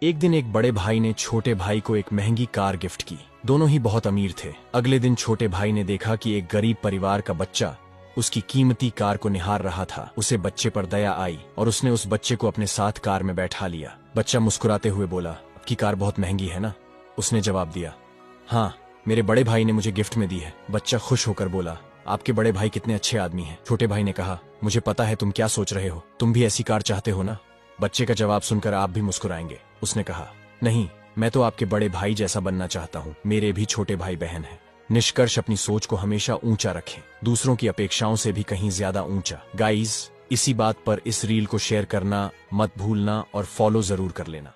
एक दिन एक बड़े भाई ने छोटे भाई को एक महंगी कार गिफ्ट की। दोनों ही बहुत अमीर थे। अगले दिन छोटे भाई ने देखा कि एक गरीब परिवार का बच्चा उसकी कीमती कार को निहार रहा था। उसे बच्चे पर दया आई और उसने उस बच्चे को अपने साथ कार में बैठा लिया। बच्चा मुस्कुराते हुए बोला, आपकी कार बहुत महंगी है ना? उसने जवाब दिया, हाँ, मेरे बड़े भाई ने मुझे गिफ्ट में दी है। बच्चा खुश होकर बोला, आपके बड़े भाई कितने अच्छे आदमी हैं। छोटे भाई ने कहा, मुझे पता है तुम क्या सोच रहे हो, तुम भी ऐसी कार चाहते हो ना? बच्चे का जवाब सुनकर आप भी मुस्कुराएंगे। उसने कहा, नहीं, मैं तो आपके बड़े भाई जैसा बनना चाहता हूँ। मेरे भी छोटे भाई बहन हैं। निष्कर्ष, अपनी सोच को हमेशा ऊंचा रखें, दूसरों की अपेक्षाओं से भी कहीं ज्यादा ऊंचा। गाइज, इसी बात पर इस रील को शेयर करना मत भूलना और फॉलो जरूर कर लेना।